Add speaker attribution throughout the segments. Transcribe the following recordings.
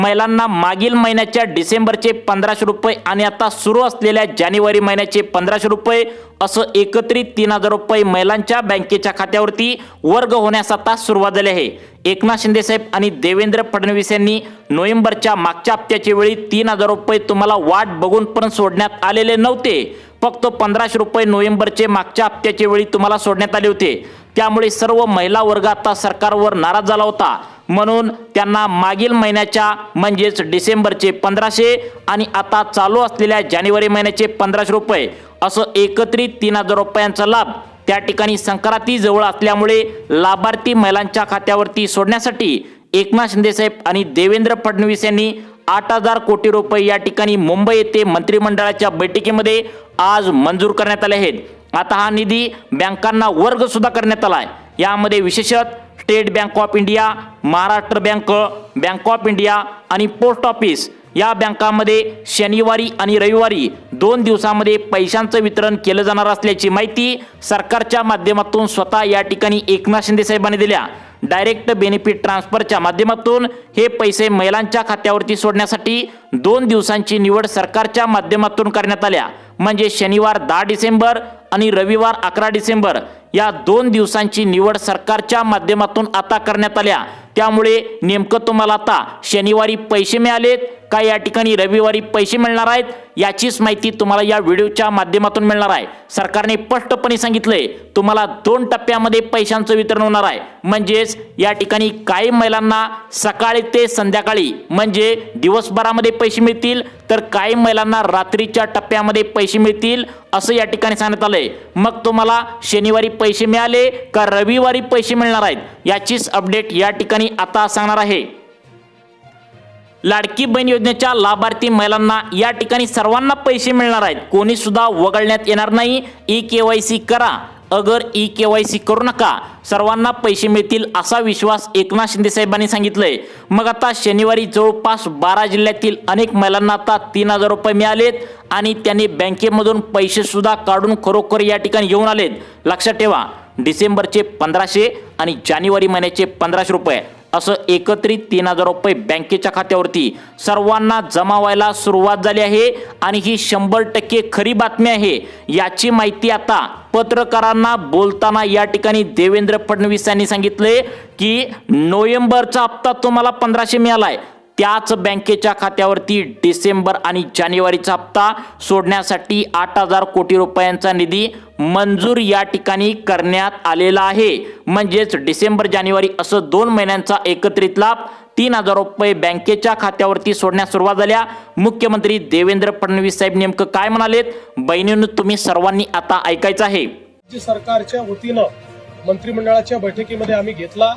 Speaker 1: महिलांना मागील महिन्याच्या डिसेंबरचे 1500 रुपये आणि आता सुरू असलेल्या जानेवारी महिन्याचे 1500 रुपये असं एकत्रित 3000 रुपये महिलांच्या बँकेच्या खात्यावरती वर्ग होण्यास आता सुरुवात झाली आहे। एकनाथ शिंदे साहेब आणि देवेंद्र फडणवीस यांनी नोव्हेंबरच्या मागच्या हप्त्याच्या वेळी 3000 रुपये तुम्हाला वाट बघून पण सोडण्यात आलेले नव्हते। फक्त 1500 रुपये नोव्हेंबरचे मागच्या हप्त्याच्या वेळी तुम्हाला सोडण्यात आले होते। त्यामुळे सर्व महिला वर्ग आता सरकारवर नाराज झाला होता, म्हणून त्यांना मागील महिन्याच्या म्हणजेच डिसेंबरचे 1500 आणि आता चालू असलेल्या जानेवारी महिन्याचे 1500 रुपये असं एकत्रित 3000 रुपयांचा लाभ त्या ठिकाणी संक्रांती जवळ असल्यामुळे लाभार्थी महिलांच्या खात्यावरती सोडण्यासाठी एकनाथ शिंदे साहेब आणि देवेंद्र फडणवीस यांनी 8000 कोटी रुपये या ठिकाणी मुंबई येथे मंत्रिमंडळाच्या बैठकीमध्ये आज मंजूर करण्यात आले आहेत। आता हा निधी बँकांना वर्ग सुद्धा करण्यात आला आहे। यामध्ये विशेषतः state bank of India, Maharashtra bank, bank of India आणि पोस्ट ऑफिस या बँकांमध्ये शनिवारी आणि रविवारी 2 दिवसांमध्ये पैशांचं वितरण केलं जाणार असल्याची माहिती सरकारच्या माध्यमातून स्वतः या ठिकाणी एकनाथ शिंदे साहेबांनी दिल्या। डायरेक्ट बेनिफिट ट्रान्सफरच्या माध्यमातून हे पैसे महिलांच्या खात्यावरती सोडण्यासाठी 2 दिवसांची निवड सरकारच्या माध्यमातून करण्यात आल्या। म्हणजे शनिवार 10 डिसेंबर आणि रविवार 11 डिसेंबर या 2 दिवसांची निवड सरकारच्या माध्यमातून आता करण्यात आल्या। त्यामुळे नेमकं तुम्हाला आता शनिवारी पैसे मिळालेत का या ठिकाणी रविवारी पैसे मिळणार आहेत याचीच माहिती तुम्हाला या व्हिडिओच्या माध्यमातून मिळणार आहे। सरकारने स्पष्टपणे सांगितलंय तुम्हाला 2 टप्प्यामध्ये पैशांचं वितरण होणार आहे। म्हणजेच या ठिकाणी काही महिलांना सकाळी ते संध्याकाळी म्हणजे दिवसभरामध्ये पैसे मिळतील, तर काही महिलांना रात्रीच्या टप्प्यामध्ये पैसे मिळतील असं या ठिकाणी सांगण्यात आलंय। मग तुम्हाला शनिवारी पैसे मिळाले का रविवारी पैसे मिळणार आहेत याचीच अपडेट या ठिकाणी आता सांगणार आहे। लाडकी बहीण योजनेच्या लाभार्थी महिलांना या ठिकाणी सर्वांना पैसे मिळणार आहेत, कोणी सुद्धा वगळण्यात येणार नाही। ई-केवायसी करा, अगर ई-केवायसी करू नका, सर्वांना पैसे मिळतील असा विश्वास एकनाथ शिंदे साहेबांनी सांगितलंय। मग आता शनिवारी जवळपास 12 जिल्ह्यातील अनेक महिलांना आता 3000 रुपये मिळालेत आणि त्यांनी बँकेमधून पैसे सुद्धा काढून खरोखर या ठिकाणी घेऊन आलेत। लक्षात ठेवा, डिसेंबरचे 1500 आणि जानेवारी महिन्याचे 1500 रुपये असं एकत्रित 3000 रुपये बँकेच्या खात्यावरती सर्वांना जमा व्हायला सुरुवात झाली आहे आणि ही 100% खरी बातमी आहे। याची माहिती आता पत्रकारांना बोलताना या ठिकाणी देवेंद्र फडणवीस यांनी सांगितले की नोव्हेंबरचा हप्ता तुम्हाला 1500 मिळालाय, त्याच बँकेच्या खात्यावरती डिसेंबर आणि जानेवारीचा हप्ता सोडण्यासाठी 8000 कोटी रुपयांचा निधी मंजूर या ठिकाणी करण्यात आलेला आहे। म्हणजेच डिसेंबर जानेवारी असं 2 महिन्यांचा एकत्रित लाभ 3000 रुपये बँकेच्या खात्यावरती सोडण्यास सुरुवात झाल्या। मुख्यमंत्री देवेंद्र फडणवीस साहेब नेमकं काय म्हणालेत बहिणींनो, तुम्ही सर्वांनी आता ऐकायचं आहे।
Speaker 2: राज्य सरकारच्या वतीनं मंत्रिमंडळाच्या बैठकीमध्ये आम्ही घेतला,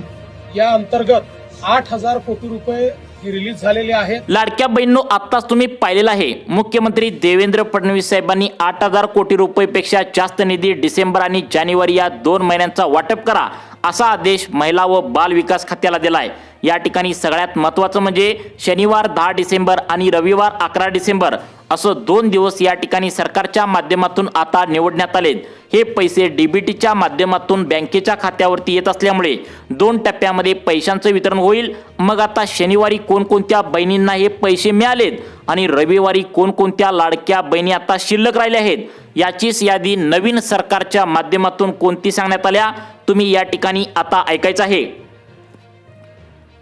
Speaker 2: या अंतर्गत 8000 कोटी रुपये रिलीज झालेले आहेत।
Speaker 1: लाडक्या बहिणींनो, आत्ताच तुम्ही पाहिलेलं आहे मुख्यमंत्री देवेंद्र फडणवीस साहेबांनी 8000 कोटी रुपयेपेक्षा जास्त निधी डिसेंबर आणि जानेवारी या 2 महिन्यांचा वाटप करा असा आदेश महिला व बाल विकास खात्याला दिलाय। या ठिकाणी सगळ्यात महत्त्वाचं म्हणजे शनिवार 10 डिसेंबर आणि रविवार 11 डिसेंबर असं 2 दिवस या ठिकाणी सरकारच्या माध्यमातून आता निवडण्यात आलेत। हे पैसे डीबीटीच्या माध्यमातून बँकेच्या खात्यावरती येत असल्यामुळे 2 टप्प्यामध्ये पैशांचं वितरण होईल। मग आता शनिवारी कोणकोणत्या बहिणींना हे पैसे मिळालेत आणि रविवारी कोणकोणत्या लाडक्या बहिणी आता शिल्लक राहिल्या आहेत याचीच यादी नवीन सरकारच्या माध्यमातून कोणती सांगण्यात आल्या तुम्ही या ठिकाणी आता ऐकायचं आहे।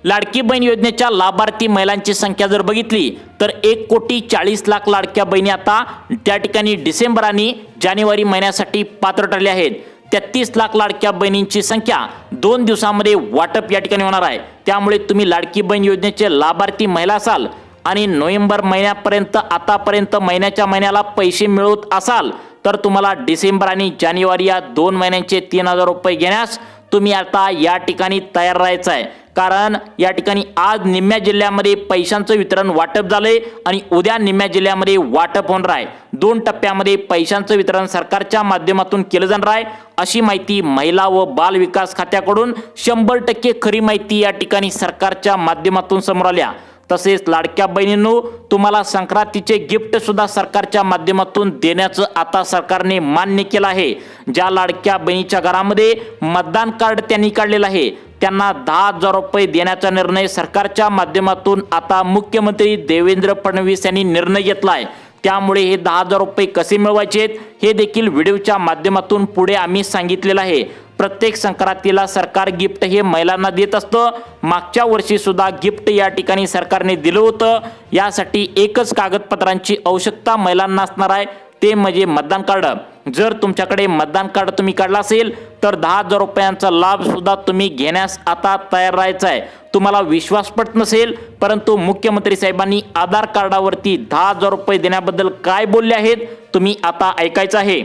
Speaker 1: लाडकी बहीण योजनेच्या लाभार्थी महिलांची संख्या जर बघितली तर 1,40,00,000 लाडक्या बहिणी आता त्या ठिकाणी डिसेंबर आणि जानेवारी महिन्यासाठी पात्र ठरले आहेत। 33,00,000 लाडक्या बहिणींची संख्या 2 दिवसांमध्ये वाटप या ठिकाणी होणार आहे। त्यामुळे तुम्ही लाडकी बहीण योजनेचे लाभार्थी महिला असाल आणि नोव्हेंबर महिन्यापर्यंत आतापर्यंत महिन्याला पैसे मिळवत असाल तर तुम्हाला डिसेंबर आणि जानेवारी या 2 महिन्यांचे 3000 रुपये घेण्यास तुम्ही आता या ठिकाणी तयार राहायचं आहे। कारण या ठिकाणी आज निम्म्या जिल्ह्यामध्ये पैशांचं वितरण वाटप झालंय आणि उद्या निम्म्या जिल्ह्यामध्ये वाटप होणार आहे। 2 टप्प्यामध्ये पैशांचं वितरण सरकारच्या माध्यमातून केलं जाणार आहे अशी माहिती महिला व बाल विकास खात्याकडून 100% खरी माहिती या ठिकाणी सरकारच्या माध्यमातून समोर आल्या। तसेच लाडक्या बहिणींनो, तुम्हाला संक्रांतीचे गिफ्ट सुद्धा सरकारच्या माध्यमातून देण्याचं आता सरकारने मान्य केलं आहे। ज्या लाडक्या बहिणीच्या घरामध्ये मतदान कार्ड त्यांनी काढलेलं आहे त्यांना 10,000 रुपये देण्याचा निर्णय सरकारच्या माध्यमातून आता मुख्यमंत्री देवेंद्र फडणवीस यांनी निर्णय घेतला आहे। त्यामुळे हे 10,000 रुपये कसे मिळवायचे हे देखील व्हिडिओच्या माध्यमातून पुढे आम्ही सांगितलेलं आहे। प्रत्येक संक्रांतीला सरकार गिफ्ट हे महिलांना देत असतं। मागच्या वर्षी सुद्धा गिफ्ट या ठिकाणी सरकारने दिलं होतं। यासाठी एकच कागदपत्रांची आवश्यकता महिलांना असणार आहे, ते म्हणजे मतदान कार्ड। जर तुमच्याकडे मतदान कार्ड तुम्ही काढला असेल तर 10,000 रुपयांचा लाभ सुद्धा तुम्ही घेण्यास आता तयार राहायचं आहे। तुम्हाला विश्वास पटत नसेल, परंतु मुख्यमंत्री साहेबांनी आधार कार्डावरती 10,000 रुपये देण्याबद्दल काय बोलले आहेत तुम्ही आता ऐकायचं आहे।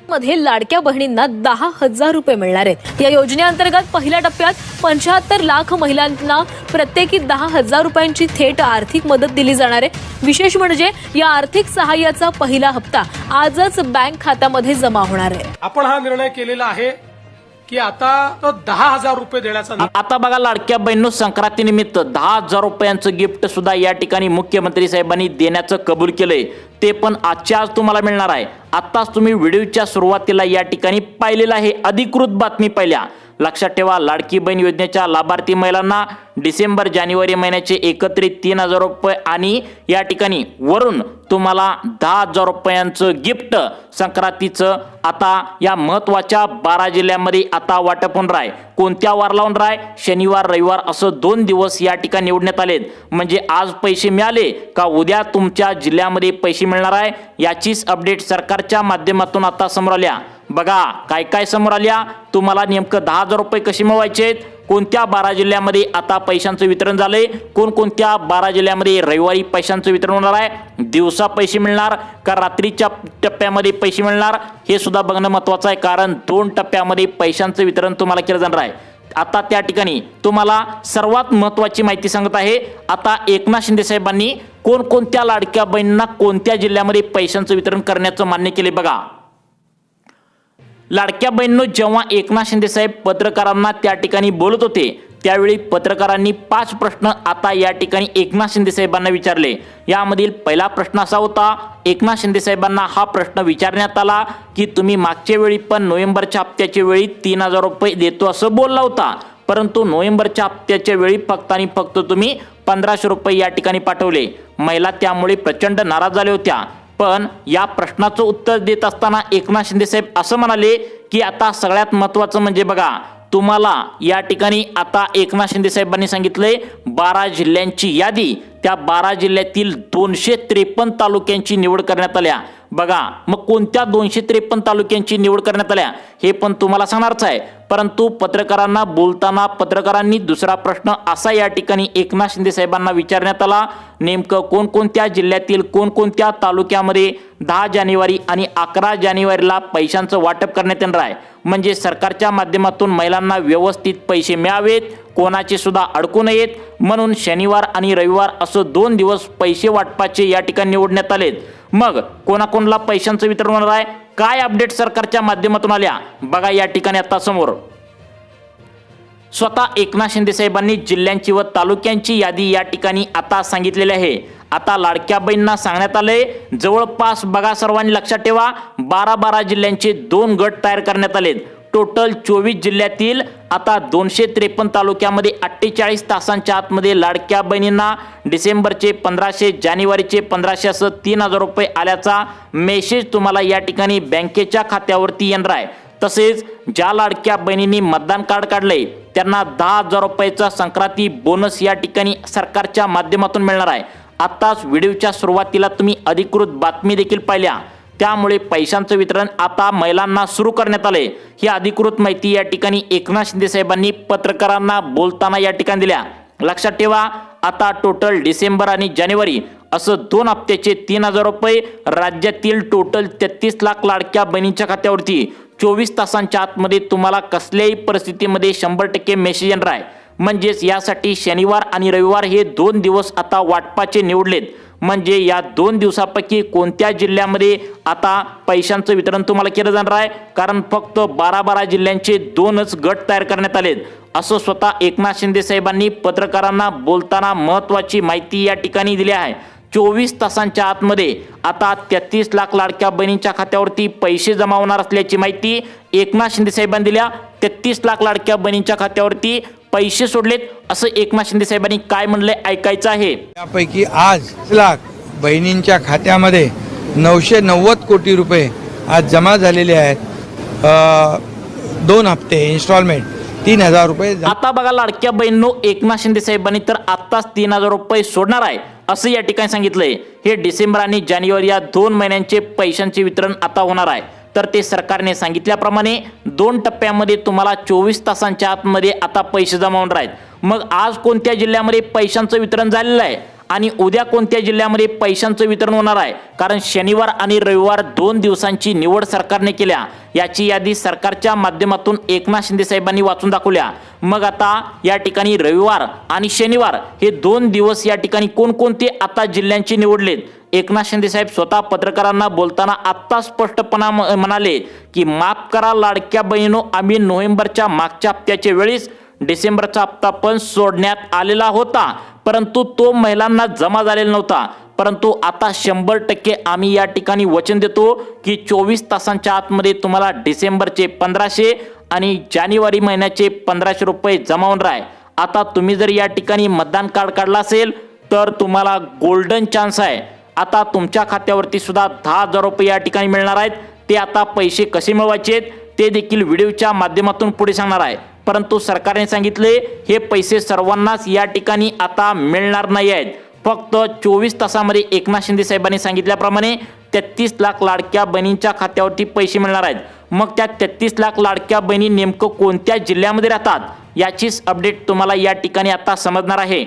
Speaker 3: मध्ये लाडक्या बहिणींना 10,000 रुपये मिळणार आहेत। या योजनेअंतर्गत पहिल्या टप्प्यात 75 लाख महिलांना प्रत्येकी 10,000 रुपयांची थेट आर्थिक मदत दिली जाणार आहे। विशेष म्हणजे या आर्थिक सहाय्याचा पहिला हप्ता आजच बँक खात्यामध्ये जमा होणार आहे।
Speaker 2: आपण हा निर्णय केलेला आहे की आता 10,000 रुपये देण्याचा
Speaker 1: आता बघा, लाडक्या बहिणींनो, संक्रांती निमित्त 10,000 रुपयांचं गिफ्ट सुद्धा या ठिकाणी मुख्यमंत्री साहेबांनी देण्याचं कबूल केलंय। ते पण आजच्या आज तुम्हाला मिळणार आहे। आताच तुम्ही व्हिडिओच्या सुरुवातीला या ठिकाणी पाहिलेलं आहे, अधिकृत बातमी पाहिल्या। लक्षात ठेवा, लाडकी बहीण योजनेच्या लाभार्थी महिलांना डिसेंबर जानेवारी महिन्याचे एकत्रित 3,000 रुपये आणि या ठिकाणी वरून तुम्हाला 10,000 रुपयांचं गिफ्ट संक्रांतीचं आता या महत्वाच्या 12 जिल्ह्यांमध्ये आता वाटप होणार आहे। कोणत्या वारला होणार आहे? शनिवार रविवार असं 2 दिवस या ठिकाणी निवडण्यात आलेत। म्हणजे आज पैसे मिळाले का उद्या तुमच्या जिल्ह्यामध्ये पैसे मिळणार आहे, याचीच अपडेट सरकारच्या माध्यमातून आता समोर आल्या। बघा काय काय समोर आल्या, तुम्हाला नेमकं 10,000 रुपये कसे मिळवायचे, कोणत्या 12 जिल्ह्यामध्ये आता पैशांचं वितरण झालंय, कोणकोणत्या 12 जिल्ह्यामध्ये रविवारी पैशांचं वितरण होणार आहे, दिवसा पैसे मिळणार का रात्रीच्या टप्प्यामध्ये पैसे मिळणार हे सुद्धा बघणं महत्त्वाचं आहे। कारण 2 टप्प्यामध्ये पैशांचं वितरण तुम्हाला केलं जाणार आहे। आता त्या ठिकाणी तुम्हाला सर्वात महत्त्वाची माहिती सांगत आहे। आता एकनाथ शिंदे साहेबांनी कोणकोणत्या लाडक्या बहिणींना कोणत्या जिल्ह्यामध्ये पैशांचं वितरण करण्याचं मान्य केले बघा। लाडक्या बहिणींनो, जेव्हा एकनाथ शिंदे साहेब पत्रकारांना त्या ठिकाणी बोलत होते त्यावेळी पत्रकारांनी 5 प्रश्न आता या ठिकाणी एकनाथ शिंदे साहेबांना विचारले। यामधील पहिला प्रश्न असा होता, एकनाथ शिंदे साहेबांना हा प्रश्न विचारण्यात आला की तुम्ही मागच्या वेळी पण नोव्हेंबरच्या हप्त्याच्या वेळी 3,000 रुपये देतो असं बोलला होता, परंतु नोव्हेंबरच्या हप्त्याच्या वेळी फक्त आणि फक्त तुम्ही 1,500 रुपये या ठिकाणी पाठवले। महिला त्यामुळे प्रचंड नाराज झाल्या होत्या। पण या प्रश्नाचं उत्तर देत असताना एकनाथ शिंदे साहेब असं म्हणाले की आता सगळ्यात महत्त्वाचं म्हणजे बघा, तुम्हाला या ठिकाणी आता एकनाथ शिंदे साहेबांनी सांगितलंय 12 जिल्ह्यांची यादी, त्या 12 जिल्ह्यातील 253 तालुक्यांची निवड करण्यात आल्या। बघा, मग कोणत्या 253 तालुक्यांची निवड करण्यात आल्या हे पण तुम्हाला सांगणारच आहे। परंतु पत्रकारांना बोलताना पत्रकारांनी दुसरा प्रश्न असा या ठिकाणी एकनाथ शिंदे साहेबांना विचारण्यात आला, नेमकं कोणकोणत्या जिल्ह्यातील कोणकोणत्या तालुक्यामध्ये 10 जानेवारी आणि 11 जानेवारीला पैशांचं वाटप करण्यात येणार आहे, म्हणजे सरकारच्या माध्यमातून महिलांना व्यवस्थित पैसे मिळावेत, कोणाचे सुद्धा अडकू नयेत म्हणून शनिवार आणि रविवार असं 2 दिवस पैसे वाटपाचे या ठिकाणी निवडण्यात आलेत। मग कोणाकोणाला पैशांचं वितरण होणार आहे, काय अपडेट सरकारच्या माध्यमातून आल्या बघा या ठिकाणी आता समोर। स्वतः एकनाथ शिंदे साहेबांनी जिल्ह्यांची व तालुक्यांची यादी या ठिकाणी आता सांगितलेली आहे। आता लाडक्या बहिणींना सांगण्यात आले जवळपास बघा, सर्वांनी लक्षात ठेवा, 12 जिल्ह्यांचे 2 गट तयार करण्यात आलेत। टोटल 24 जिल्ह्यातील आता 253 तालुक्यामध्ये 48 तासांच्या आतमध्ये लाडक्या बहिणींना डिसेंबरचे 1,500 जानेवारीचे 1,500 असं 3,000 रुपये आल्याचा मेसेज तुम्हाला या ठिकाणी बँकेच्या खात्यावरती येणार आहे। तसेच ज्या लाडक्या बहिणींनी मतदान कार्ड काढलंय त्यांना 10,000 रुपयाचा संक्रांती बोनस या ठिकाणी सरकारच्या माध्यमातून मिळणार आहे। आताच व्हिडिओच्या सुरुवातीला तुम्ही अधिकृत बातमी देखील पाहिल्या, त्यामुळे पैशांचं वितरण आता महिलांना सुरू करण्यात आले। ही अधिकृत माहिती या ठिकाणी एकनाथ शिंदे साहेबांनी पत्रकारांना बोलताना या ठिकाणी दिल्या। लक्षात ठेवा, आता टोटल डिसेंबर आणि जानेवारी असं 2 हप्त्याचे 3,000 रुपये राज्यातील टोटल 33 लाख लाडक्या बहिणींच्या खात्यावरती 24 तासांच्या आतमध्ये तुम्हाला कसल्याही परिस्थितीमध्ये 100% मेसेज येणार आहे। म्हणजेच यासाठी शनिवार आणि रविवार हे 2 दिवस आता वाटपाचे निवडलेत। म्हणजे या 2 दिवसापैकी कोणत्या जिल्ह्यामध्ये आता पैशांचं वितरण तुम्हाला केलं जाणार आहे, कारण फक्त 12 जिल्ह्यांचे 2च गट तयार करण्यात आलेत असं स्वतः एकनाथ शिंदे साहेबांनी पत्रकारांना बोलताना महत्त्वाची माहिती या ठिकाणी दिली आहे। 24 तासांच्या आतमध्ये आता 33 लाख लाडक्या बहिणींच्या खात्यावरती पैसे जमा होणार असल्याची माहिती एकनाथ शिंदे साहेबांनी दिल्या. 33 लाख लाडक्या बहिणींच्या खात्यावरती पैसे सोडलेत असं एकनाथ शिंदे साहेबांनी काय म्हणलंय ऐकायचं आहे.
Speaker 4: त्यापैकी आज 1 लाख बहिणींच्या खात्यामध्ये 990 कोटी रुपये आज जमा झालेले आहेत. 2 हप्ते इन्स्टॉलमेंट 3000 रुपये
Speaker 1: आता बघा लाडक्या बहिणींनो, एकनाथ शिंदे साहेबांनी तर आत्ताच 3000 रुपये सोडणार आहे असं या ठिकाणी सांगितलंय. हे डिसेंबर आणि जानेवारी या 2 महिन्यांचे पैशांचे वितरण आता होणार आहे. तर ते सरकारने सांगितल्याप्रमाणे 2 टप्प्यामध्ये तुम्हाला 24 तासांच्या आतमध्ये आता पैसे जमा होणार आहेत. मग आज कोणत्या जिल्ह्यामध्ये पैशांचं वितरण झालेलं आहे आणि उद्या कोणत्या जिल्ह्यामध्ये पैशांचं वितरण होणार आहे, कारण शनिवार आणि रविवार 2 दिवसांची निवड सरकारने केल्या. याची यादी सरकारच्या माध्यमातून एकनाथ शिंदे साहेबांनी वाचून दाखवल्या. मग आता या ठिकाणी रविवार आणि शनिवार हे 2 दिवस या ठिकाणी कोणकोणते आता जिल्ह्यांची निवडलेत. एकनाथ शिंदे साहेब स्वतः पत्रकारांना बोलताना आत्ता स्पष्टपणा म्हणाले की माफ करा लाडक्या बहिणींनो, आम्ही नोव्हेंबरच्या मागच्या हप्त्याच्या वेळीस डिसेंबरचा हप्ता पण सोडण्यात आलेला होता, परंतु तो महिलांना जमा झालेला नव्हता. परंतु आता 100% आम्ही या ठिकाणी वचन देतो की 24 तासांच्या आतमध्ये तुम्हाला डिसेंबरचे 1500 आणि जानेवारी महिन्याचे 1500 रुपये जमा होणार आहे. आता तुम्ही जर या ठिकाणी मतदान कार्ड काढला असेल तर तुम्हाला गोल्डन चान्स आहे. आता तुमच्या खात्यावरती सुद्धा 10,000 रुपये या ठिकाणी मिळणार आहेत. ते आता पैसे कसे मिळवायचे ते देखील व्हिडिओच्या माध्यमातून पुढे सांगणार आहे. परंतु सरकारने सांगितले हे पैसे सर्वांनाच या ठिकाणी आता मिळणार नाही आहेत. फक्त 24 तासामध्ये एकनाथ शिंदे साहेबांनी सांगितल्याप्रमाणे 33 लाख लाडक्या बहिणींच्या खात्यावरती पैसे मिळणार आहेत. मग त्या 33 लाख लाडक्या बहिणी नेमकं कोणत्या जिल्ह्यामध्ये राहतात याचीच अपडेट तुम्हाला या ठिकाणी आता समजणार आहे.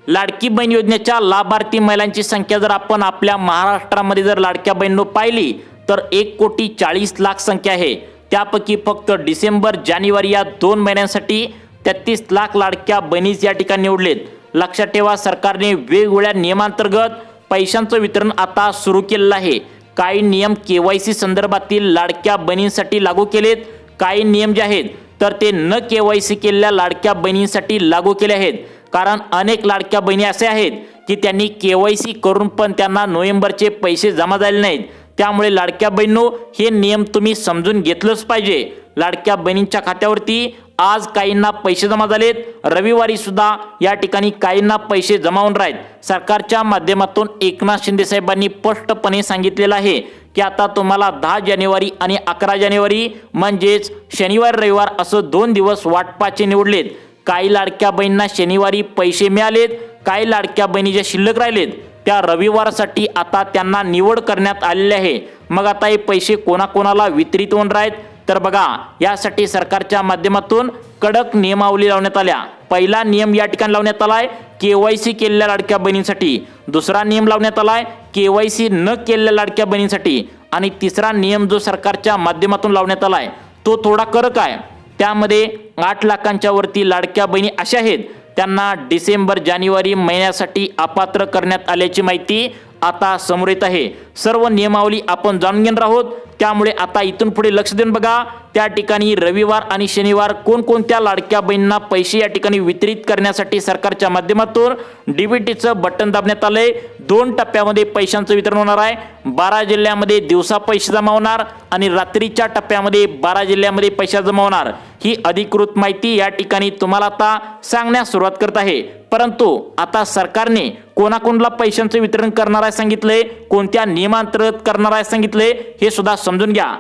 Speaker 1: लाडकी बहीण योजनेच्या लाभार्थी महिलांची संख्या जर आपण आपल्या महाराष्ट्रामध्ये जर लाडक्या बहिणींनो पाहिली तर 1,40,00,000 संख्या आहे. त्यापैकी फक्त डिसेंबर जानेवारी या 2 महिन्यांसाठी 33 लाख लाडक्या बहिणीच या ठिकाणी निवडलेत. लक्षात ठेवा, सरकारने वेगवेगळ्या नियमांतर्गत पैशांचं वितरण आता सुरू केलेलं आहे. काही नियम KYC संदर्भातील लाडक्या बहिणींसाठी लागू केलेत. काही नियम जे आहेत तर ते न KYC केलेल्या लाडक्या बहिणींसाठी लागू केले आहेत. कारण अनेक लाडक्या बहिणी असे आहेत की त्यांनी KYC करून पण त्यांना नोव्हेंबरचे पैसे जमा झाले नाहीत. त्यामुळे लाडक्या बहिणींनो, हे नियम तुम्ही समजून घेतलंच पाहिजे. लाडक्या बहिणींच्या खात्यावरती आज काहींना पैसे जमा झालेत, रविवारी सुद्धा या ठिकाणी काहींना पैसे जमा होणार आहेत. सरकारच्या माध्यमातून एकनाथ शिंदे साहेबांनी स्पष्टपणे सांगितलेलं आहे की आता तुम्हाला 10 जानेवारी आणि 11 जानेवारी म्हणजेच शनिवार रविवार असं 2 दिवस वाटपाचे निवडलेत. काही लाडक्या बहिणींना शनिवारी पैसे मिळालेत, काही लाडक्या बहिणी ज्या शिल्लक राहिलेत त्या रविवारसाठी आता त्यांना निवड करण्यात आलेली आहे. मग आता हे पैसे कोणाकोणाला वितरित होणार आहेत तर बघा, यासाठी सरकारच्या माध्यमातून कडक नियमावली लावण्यात आल्या. पहिला नियम या ठिकाणी लावण्यात आलाय KYC केलेल्या लाडक्या बहिणींसाठी. दुसरा नियम लावण्यात आलाय KYC न केलेल्या लाडक्या बहिणींसाठी. आणि तिसरा नियम जो सरकारच्या माध्यमातून लावण्यात आलाय तो थोडा कडक आहे. त्यामध्ये 8 लाखांच्या वरती लाडक्या बहिणी अशा आहेत त्यांना डिसेंबर जानेवारी महिन्यासाठी अपात्र करण्यात आल्याची माहिती आता समोर येत आहे. सर्व नियमावली आपण जाणून घेणार आहोत. त्यामुळे आता इथून पुढे लक्ष देऊन बघा. त्या ठिकाणी रविवार आणि शनिवार कोणकोणत्या लाडक्या बहिणींना पैसे या ठिकाणी वितरित करण्यासाठी सरकारच्या माध्यमातून DBTचं बटन दाबण्यात आलंय. 2 टप्प्यामध्ये पैशांचं वितरण होणार आहे. 12 जिल्ह्यामध्ये दिवसा पैसे जमा होणार आणि रात्रीच्या टप्प्यामध्ये 12 जिल्ह्यामध्ये पैसे जमा होणार. ही अधिकृत माहिती या ठिकाणी तुम्हाला आता सांगण्यास सुरुवात करत आहे. परंतु आता सरकारने कोणाकोणाला पैशांचं वितरण करणार आहे सांगितलंय, कोणत्या नियमांतर्गत करणार आहे सांगितलंय, हे सुद्धा समजून घ्या.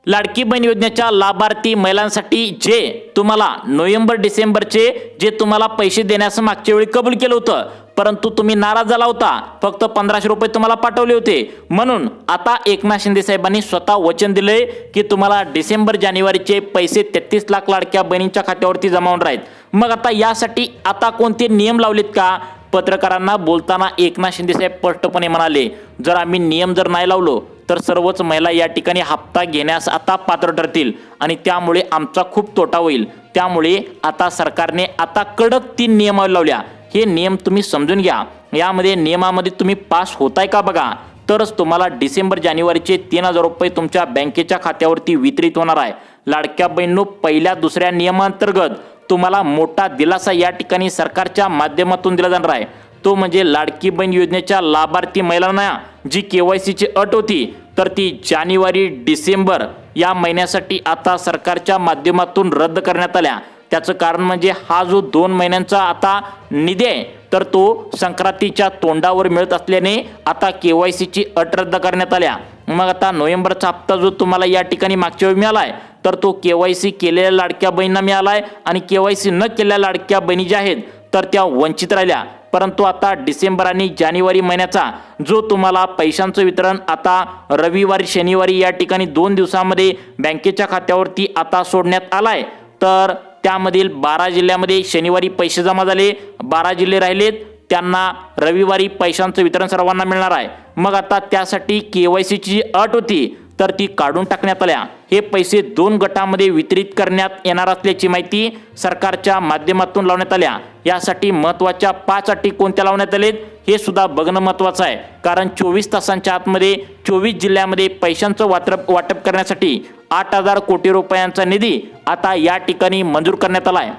Speaker 1: लाडकी बहीण योजनेच्या लाभार्थी महिलांसाठी जे तुम्हाला नोव्हेंबर डिसेंबरचे जे तुम्हाला पैसे देण्याचं मागच्या वेळी कबूल केलं होतं, परंतु तुम्ही नाराज झाला होता, फक्त 1500 रुपये तुम्हाला पाठवले होते. म्हणून आता एकनाथ शिंदे साहेबांनी स्वतः वचन दिलंय की तुम्हाला डिसेंबर जानेवारीचे पैसे 33 लाख लाडक्या बहिणींच्या खात्यावरती जमा होणार आहेत. मग आता यासाठी आता कोणते नियम लावलेत का? पत्रकारांना बोलताना एकनाथ शिंदे साहेब स्पष्टपणे म्हणाले, जर आम्ही नियम जर नाही लावलो तर सर्वच महिला या ठिकाणी हप्ता घेण्यास आता पात्र ठरतील आणि त्यामुळे आमचा खूप तोटा होईल. त्यामुळे आता सरकारने आता कडक 3 नियमावली लावल्या. हे नियम तुम्ही समजून घ्या. यामध्ये नियमामध्ये तुम्ही पास होताय का बघा, तरच तुम्हाला डिसेंबर जानेवारीचे 3000 रुपये तुमच्या बँकेच्या खात्यावरती वितरित होणार आहे. लाडक्या बहिणींनो, पहिल्या दुसऱ्या नियमांतर्गत तुम्हाला मोठा दिलासा या ठिकाणी सरकारच्या माध्यमातून दिला जाणार आहे, तो म्हणजे लाडकी बहीण योजनेच्या लाभार्थी महिलांना जी KYCची अट होती तर ती जानेवारी डिसेंबर या महिन्यासाठी आता सरकारच्या माध्यमातून रद्द करण्यात आल्या। त्याचं कारण म्हणजे हा जो 2 महिन्यांचा आता निधी आहे तर तो संक्रांतीच्या तोंडावर मिळत असल्याने आता KYCची अट रद्द करण्यात आल्या। मग आता नोव्हेंबरचा हप्ता जो तुम्हाला या ठिकाणी मागच्या वेळी मिळाला आहे तर तो KYC केलेल्या लाडक्या बहिणींना मिळाला आहे आणि KYC न केलेल्या लाडक्या बहिणी ज्या आहेत तर त्या वंचित राहिल्या। परंतु आता डिसेंबर आणि जानेवारी महिन्याचा जो तुम्हाला पैशांचं वितरण आता रविवारी शनिवारी या ठिकाणी 2 दिवसांमध्ये बँकेच्या खात्यावरती आता सोडण्यात आलाय। तर त्यामधील 12 जिल्ह्यामध्ये शनिवारी पैसे जमा झाले, 12 जिल्हे राहिलेत त्यांना रविवारी पैशांचं वितरण सर्वांना मिळणार आहे। मग आता त्यासाठी KYCची जी अट होती तर ती काढून टाकण्यात आल्या। हे पैसे 2 गटामध्ये वितरित करण्यात येणार असल्याची माहिती सरकारच्या माध्यमातून लावण्यात आल्या। यासाठी महत्त्वाच्या 5 अटी कोणत्या लावण्यात आलेत हे सुद्धा बघणं महत्त्वाचं आहे, कारण 24 तासांच्या आतमध्ये 24 जिल्ह्यामध्ये पैशांचं वाटप करण्यासाठी 8,000 कोटी रुपयांचा निधी आता या ठिकाणी मंजूर करण्यात आला आहे।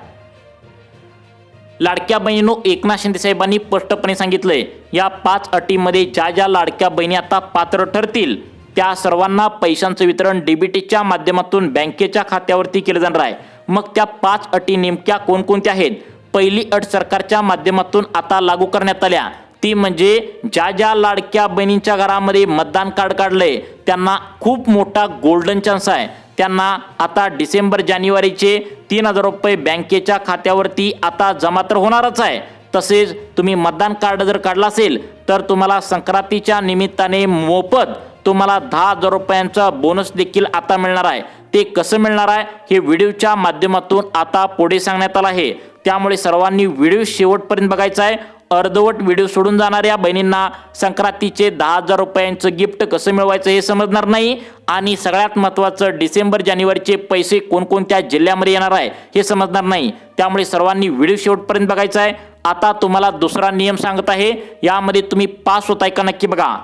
Speaker 1: लाडक्या बहिणींनो, एकनाथ शिंदे साहेबांनी स्पष्टपणे सांगितलंय या 5 अटीमध्ये ज्या लाडक्या बहिणी आता पात्र ठरतील त्या सर्वांना पैशांचं वितरण डीबीटीच्या माध्यमातून बँकेच्या खात्यावरती केलं जाणार आहे। मग त्या 5 अटी नेमक्या कोणकोणत्या आहेत? पहिली अट सरकारच्या माध्यमातून आता लागू करण्यात आल्या ती म्हणजे ज्या लाडक्या बहिणींच्या घरामध्ये मतदान कार्ड काढलंय त्यांना खूप मोठा गोल्डन चान्स आहे। त्यांना आता डिसेंबर जानेवारीचे 3,000 रुपये बँकेच्या खात्यावरती आता जमा तर होणारच आहे। तसेच तुम्ही मतदान कार्ड जर काढला असेल तर तुम्हाला संक्रांतीच्या निमित्ताने मोफत तुम्हाला 10,000 रुपयांचा बोनस देखील आता मिळणार आहे। ते कसं मिळणार आहे हे व्हिडिओच्या माध्यमातून आता पुढे सांगण्यात आलं आहे, त्यामुळे सर्वांनी व्हिडिओ शेवटपर्यंत बघायचा आहे। अर्धवट व्हिडिओ सोडून जाणाऱ्या बहिणींना संक्रांतीचे 10,000 रुपयांचं गिफ्ट कसं मिळवायचं हे समजणार नाही आणि सगळ्यात महत्त्वाचं डिसेंबर जानेवारीचे पैसे कोणकोणत्या जिल्ह्यामध्ये येणार आहे हे समजणार नाही। त्यामुळे सर्वांनी व्हिडिओ शेवटपर्यंत बघायचा आहे। आता तुम्हाला दुसरा नियम सांगत आहे, यामध्ये तुम्ही पास होताय का नक्की बघा।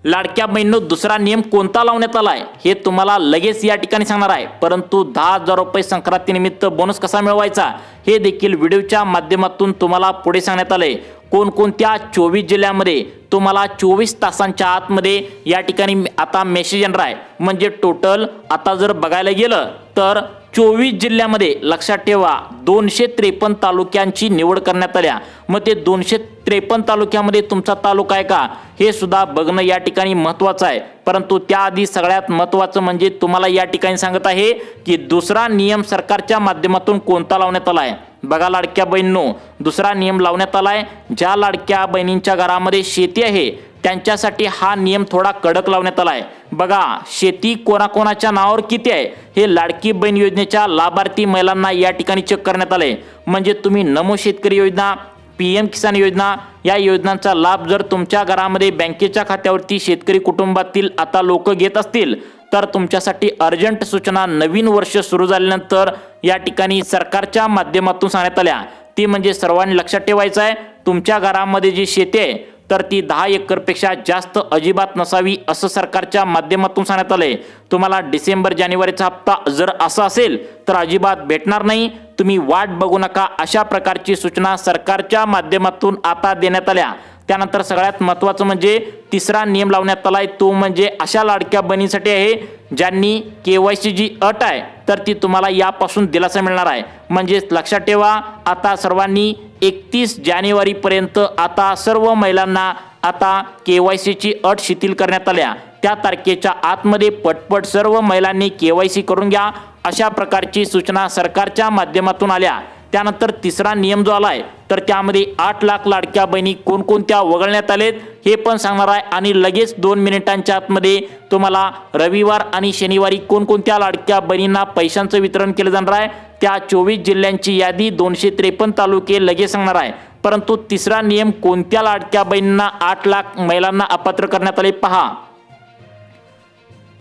Speaker 1: लाडक्या बहिणींनो, दुसरा नियम कोणता लावण्यात आलाय हे तुम्हाला लगेच या ठिकाणी सांगणार आहे, परंतु 10,000 रुपये संक्रांतीनिमित्त बोनस कसा मिळवायचा हे देखील व्हिडिओच्या माध्यमातून तुम्हाला पुढे सांगण्यात आलंय। कोणकोणत्या 24 जिल्ह्यामध्ये तुम्हाला 24 तासांच्या आतमध्ये या ठिकाणी आता मेसेज येणार आहे। म्हणजे टोटल आता जर बघायला गेलं तर 24 जिल्ह्यामध्ये लक्षात ठेवा 253 तालुक्यांची निवड करण्यात आल्या। मग ते 253 तालुक्यामध्ये तुमचा तालुका आहे का हे सुद्धा बघणं या ठिकाणी महत्त्वाचं आहे। परंतु त्याआधी सगळ्यात महत्त्वाचं म्हणजे तुम्हाला या ठिकाणी सांगत आहे की दुसरा नियम सरकारच्या माध्यमातून कोणता लावण्यात आला आहे। बघा लाडक्या बहिणींनो, दुसरा नियम लावण्यात आलाय ज्या लाडक्या बहिणींच्या घरामध्ये शेती आहे त्यांच्यासाठी हा नियम थोडा कडक लावण्यात आलाय। बघा शेती कोणाकोणाच्या नावावर किती आहे हे लाडकी बहीण योजनेच्या लाभार्थी महिलांना या ठिकाणी चेक करण्यात आले। म्हणजे तुम्ही नमो शेतकरी योजना, PM किसान योजना या योजनांचा लाभ जर तुमच्या घरामध्ये बँकेच्या खात्यावरती शेतकरी कुटुंबातील आता लोक घेत असतील तर तुमच्यासाठी अर्जंट सूचना नवीन वर्ष सुरू झाल्यानंतर या ठिकाणी सरकारच्या माध्यमातून सांगण्यात आल्या। ती म्हणजे सर्वांनी लक्षात ठेवायचं आहे, तुमच्या घरामध्ये जी शेती आहे तर ती 10 एकरपेक्षा जास्त अजिबात नसावी असं सरकारच्या माध्यमातून सांगण्यात आलंय। तुम्हाला डिसेंबर जानेवारीचा हप्ता जर असा असेल तर अजिबात भेटणार नाही, तुम्ही वाट बघू नका, अशा प्रकारची सूचना सरकारच्या माध्यमातून आता देण्यात आल्या। त्यानंतर सगळ्यात महत्त्वाचं म्हणजे तिसरा नियम लावण्यात आलाय, तो म्हणजे अशा लाडक्या बहिणींसाठी आहे ज्यांनी KYC जी अट आहे तर ती तुम्हाला यापासून दिलासा मिळणार आहे। म्हणजे लक्षात ठेवा, आता सर्वांनी 31 जानेवारीपर्यंत आता सर्व महिलांना आता KYCची अट शिथिल करण्यात आल्या। त्या तारखेच्या आतमध्ये पटपट सर्व महिलांनी KYC करून घ्या, अशा प्रकारची सूचना सरकारच्या माध्यमातून आल्या। त्यानंतर तिसरा नियम जो आलाय तर त्यामध्ये 8 लाख लाडक्या बहिणी कोणकोणत्या वगळण्यात आलेत हे पण सांगणार आहे आणि लगेच 2 मिनिटांच्या आतमध्ये तुम्हाला रविवार आणि शनिवारी कोणकोणत्या लाडक्या बहिणींना पैशांचं वितरण केलं जाणार आहे त्या 24 जिल्ह्यांची यादी 253 तालुके लगेच सांगणार आहे। परंतु तिसरा नियम कोणत्या लाडक्या बहिणींना 8 लाख महिलांना अपात्र करण्यात आले पहा।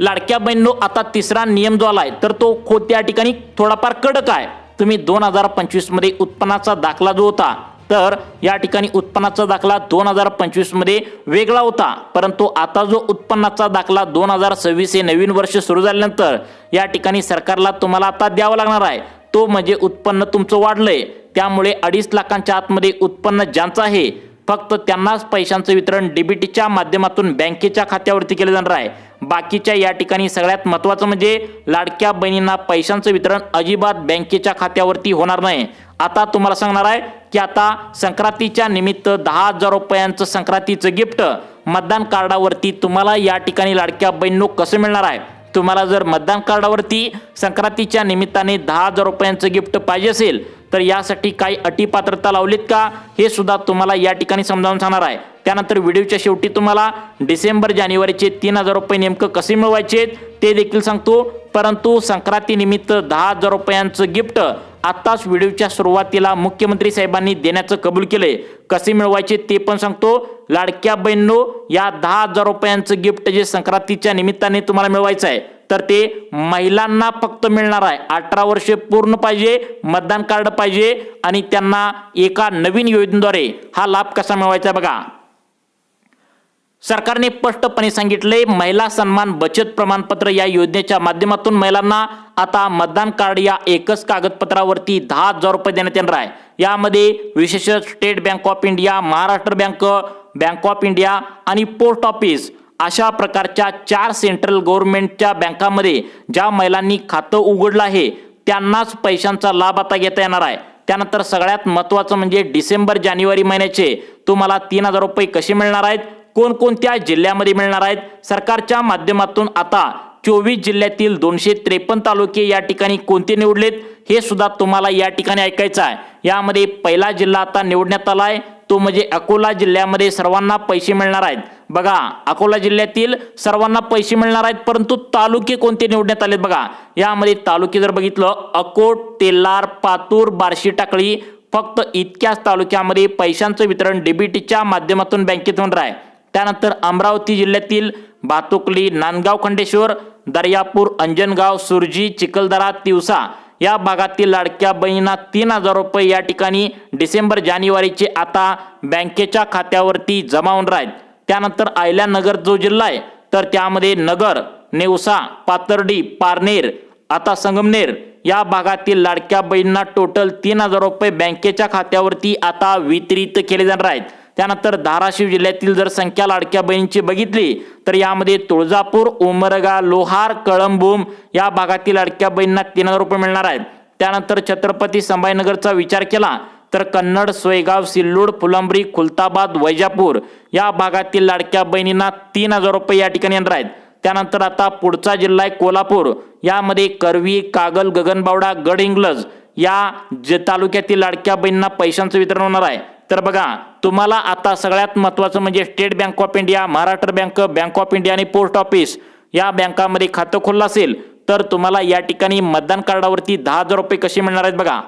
Speaker 1: लाडक्या बहिणींनो, आता तिसरा नियम जो आलाय तर तो त्या ठिकाणी थोडाफार कडक आहे। तुम्ही 2025 मध्ये उत्पन्नाचा दाखला जो होता तर या ठिकाणी उत्पन्नाचा दाखला 2025 मध्ये वेगळा होता, परंतु आता जो उत्पन्नाचा दाखला 2026 हे नवीन वर्ष सुरू झाल्यानंतर या ठिकाणी सरकारला तुम्हाला आता द्यावा लागणार आहे तो म्हणजे उत्पन्न तुमचं वाढलंय, त्यामुळे 2.5 लाखांच्या आतमध्ये उत्पन्न ज्यांचं आहे फक्त त्यांनाच पैशांचं वितरण डीबीटीच्या माध्यमातून बँकेच्या खात्यावरती केलं जाणार आहे. बाकीच्या या ठिकाणी सगळ्यात महत्त्वाचं म्हणजे लाडक्या बहिणींना पैशांचं वितरण अजिबात बँकेच्या खात्यावरती होणार नाही. आता तुम्हाला सांगणार आहे की आता संक्रांतीच्या निमित्त 10,000 रुपयांचं संक्रांतीचं गिफ्ट मतदान कार्डावरती तुम्हाला या ठिकाणी लाडक्या बहिणींनो कसं मिळणार आहे. तुम्हाला जर मतदान कार्डावरती संक्रांतीच्या निमित्ताने 10,000 रुपयांचं गिफ्ट पाहिजे असेल तर यासाठी काही अटी पात्रता लावलीत का हे सुद्धा तुम्हाला या ठिकाणी समजावून सांगणार आहे. त्यानंतर व्हिडिओच्या शेवटी तुम्हाला डिसेंबर जानेवारीचे 3,000 रुपये नेमकं कसे मिळवायचे ते देखील सांगतो. परंतु संक्रांतीनिमित्त 10,000 रुपयांचं गिफ्ट आताच व्हिडिओच्या सुरुवातीला मुख्यमंत्री साहेबांनी देण्याचं कबूल केलंय. कसे मिळवायचे ते पण सांगतो. लाडक्या बहिणींनो, या 10,000 रुपयांचं गिफ्ट जे संक्रांतीच्या निमित्ताने तुम्हाला मिळवायचं आहे तर ते महिलांना फक्त मिळणार आहे. 18 वर्षे पूर्ण पाहिजे, मतदान कार्ड पाहिजे आणि त्यांना एका नवीन योजनेद्वारे हा लाभ कसा मिळवायचा बघा. सरकारने स्पष्टपणे सांगितले, महिला सन्मान बचत प्रमाणपत्र या योजनेच्या माध्यमातून महिलांना आता मतदान कार्ड या एकच कागदपत्रावरती 10,000 रुपये देण्यात येणार आहे. यामध्ये विशेष state bank of India, Maharashtra bank, bank of India आणि पोस्ट ऑफिस अशा प्रकारच्या 4 सेंट्रल गव्हर्नमेंटच्या बँकांमध्ये ज्या महिलांनी खातं उघडलं आहे त्यांनाच पैशांचा लाभ आता घेता येणार आहे. त्यानंतर सगळ्यात महत्त्वाचं म्हणजे डिसेंबर जानेवारी महिन्याचे तुम्हाला 3,000 रुपये कसे मिळणार आहेत, कोणकोणत्या जिल्ह्यामध्ये मिळणार आहेत. सरकारच्या माध्यमातून आता 24 जिल्ह्यातील 253 तालुके या ठिकाणी कोणते निवडलेत हे सुद्धा तुम्हाला या ठिकाणी ऐकायचं आहे. यामध्ये पहिला जिल्हा आता निवडण्यात आला आहे तो म्हणजे अकोला जिल्ह्यामध्ये सर्वांना पैसे मिळणार आहेत. बघा, अकोला जिल्ह्यातील सर्वांना पैसे मिळणार आहेत, परंतु तालुके कोणते निवडण्यात आलेत बघा. यामध्ये तालुके जर बघितलं अकोट, तेल्लार, पातूर, बार्शी, टाकळी फक्त इतक्याच तालुक्यामध्ये पैशांचं वितरण डीबीटीच्या माध्यमातून बँकेत होणार आहे. त्यानंतर अमरावती जिल्ह्यातील भातुकली, नांदगाव, खंडेश्वर, दर्यापूर, अंजनगाव, सुरजी, चिखलदरा, तिवसा या भागातील लाडक्या बहिणींना 3,000 रुपये या ठिकाणी डिसेंबर जानेवारीचे आता बँकेच्या खात्यावरती जमा होणार आहेत. त्यानंतर अहिल्यानगर जो जिल्हा आहे तर त्यामध्ये नगर, नेवसा, पाथर्डी, पारनेर, आता संगमनेर या भागातील लाडक्या बहिणींना टोटल 3,000 रुपये बँकेच्या खात्यावरती आता वितरित केले जाणार आहेत. त्यानंतर धाराशिव जिल्ह्यातील जर संख्या लाडक्या बहिणींची बघितली तर यामध्ये तुळजापूर, उमरगा, लोहार, कळंबूम या भागातील लाडक्या बहिणींना 3,000 रुपये मिळणार आहेत. त्यानंतर छत्रपती संभाजीनगरचा विचार केला तर कन्नड, सोयगाव, सिल्लोड, फुलंब्री, खुलताबाद, वैजापूर या भागातील लाडक्या बहिणींना 3,000 रुपये या ठिकाणी येणार आहेत. त्यानंतर आता पुढचा जिल्हा आहे कोल्हापूर. यामध्ये करवी, कागल, गगनबावडा, गडहिंग्लज या तालुक्यातील लाडक्या बहिणींना पैशांचं वितरण होणार आहे. तर बघा, तुम्हाला आता सगळ्यात महत्त्वाचं म्हणजे state bank of India, Maharashtra bank, bank of India आणि पोस्ट ऑफिस या बँकांमध्ये खातं खोललं असेल तर तुम्हाला या ठिकाणी मतदान कार्डावरती 10,000 रुपये कसे मिळणार आहेत बघा.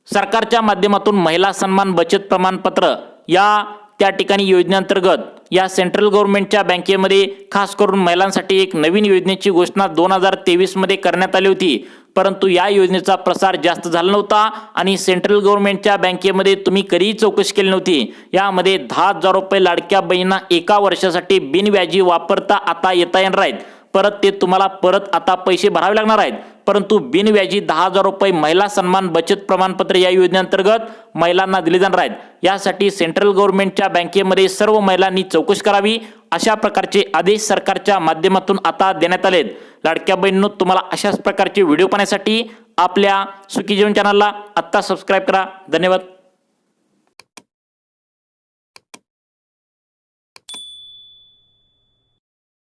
Speaker 1: सरकारच्या माध्यमातून महिला सन्मान बचत प्रमाणपत्र या त्या ठिकाणी योजनेअंतर्गत या सेंट्रल गव्हर्नमेंटच्या बँकेमध्ये खास करून महिलांसाठी एक नवीन योजनेची घोषणा 2023 मध्ये करण्यात आली होती. परंतु या योजनेचा प्रसार जास्त झाला नव्हता आणि सेंट्रल गव्हर्नमेंटच्या बँकेमध्ये तुम्ही कधीही चौकशी केली नव्हती. यामध्ये 10,000 रुपये लाडक्या बहिणींना एका वर्षासाठी बिनव्याजी वापरता आता येता येणार आहेत. परत ते तुम्हाला आता पैसे भरावे लागणार आहेत, परंतु बिनव्याजी 10,000 रुपये महिला सन्मान बचत प्रमाणपत्र या योजनेअंतर्गत महिलांना दिले जाणार आहेत. यासाठी सेंट्रल गव्हर्नमेंटच्या बँकेमध्ये सर्व महिलांनी चौकशी करावी अशा प्रकारचे आदेश सरकारच्या माध्यमातून आता देण्यात आलेत. लाडक्या बहिणींनो, तुम्हाला अशाच प्रकारचे व्हिडिओ पाहण्यासाठी आपल्या सुखी जीवन चॅनलला आत्ता सबस्क्राईब करा. धन्यवाद.